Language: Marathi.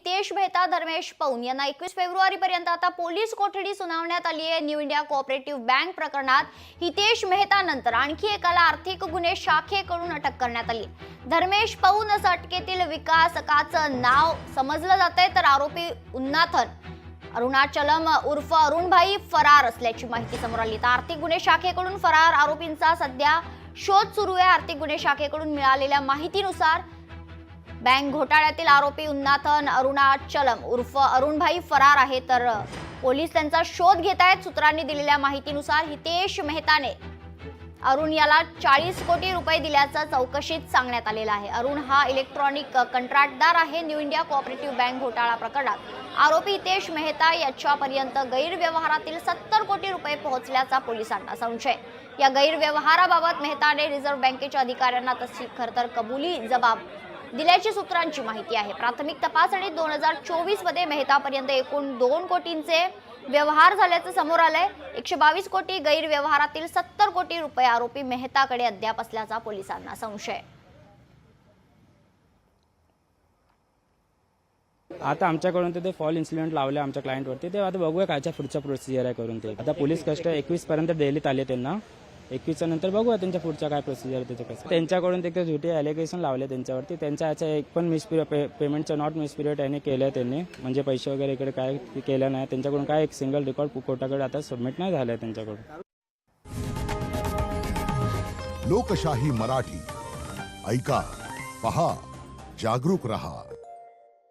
हितेश मेहता, धर्मेश पौन यांना 21 फेब्रुवारीपर्यंत आता पोलीस कोठडी सुनावण्यात आली आहे। न्यू इंडिया कोऑपरेटिव्ह बँक प्रकरणात हितेश मेहता नंतर आणखी एकाला आर्थिक गुन्हे शाखेकडून अटक करण्यात आली। धर्मेश पौन असं अटकेतील विकासकाचं नाव समजलं जातंय, तर आरोपी उन्नाथन अरुणाचलम उर्फ अरुणभाई फरार असल्याची माहिती समोर आली। तर आर्थिक गुन्हे शाखेकडून फरार आरोपींचा सध्या शोध सुरू आहे। आर्थिक गुन्हे शाखेकडून मिळालेल्या माहितीनुसार बँक घोटाळ्यातील आरोपी उन्नाथन अरुणाचलम उर्फ अरुणभाई फरार आहे, तर पोलीस त्यांचा शोध घेत आहेत। सूत्रांनी दिलेल्या माहितीनुसार हितेश मेहताने अरुण याला 40 कोटी रुपये दिल्याचं चौकशीत सांगण्यात आलेलं आहे। अरुण हा इलेक्ट्रॉनिक कंत्राटदार आहे। न्यू इंडिया कोऑपरेटिव्ह बँक घोटाळा प्रकरणात आरोपी हितेश मेहता याच्यापर्यंत गैरव्यवहारातील 70 कोटी रुपये पोहोचल्याचा पोलिसांना संशय। या गैरव्यवहाराबाबत मेहताने रिझर्व्ह बँकेच्या अधिकाऱ्यांना तशी खरतर कबुली जबाब दिल्याची सूत्रांची माहिती आहे। प्राथमिक तपासणीत 2024 मध्ये मेहतापर्यंत एकूण 2 कोटींचे व्यवहार झाल्याचं समोर आलंय। 122 कोटी गैरव्यवहारातील 70 कोटी रुपये आरोपी मेहताकडे अद्याप असल्याचा पोलिसांना संशय। आता आमच्याकडून ते फॉल इन्सिडेंट लावले आमच्या क्लायंटवरती, ते आता बघूया कायच्या पुढचा प्रोसिजर आहे करून ते। आता पोलीस कष्ट 21 पर्यंत दिल्लीत आले त्यांना, 21 नंतर बघूया त्यांच्या पुढच्या काय प्रोसिजर त्याचं कसं। त्यांच्याकडून ते झुटे ॲलिगेशन लावले त्यांच्यावरती, त्यांच्या याच्या एक पण पेमेंटचं नॉट मिसपिरियड यांनी केलं त्यांनी, म्हणजे पैसे वगैरे इकडे काय केलं नाही त्यांच्याकडून, काय एक सिंगल रेकॉर्ड कोर्टाकडे आता सबमिट नाही झालं त्यांच्याकडून। लोकशाही मराठी ऐका, पहा, जागरूक रहा।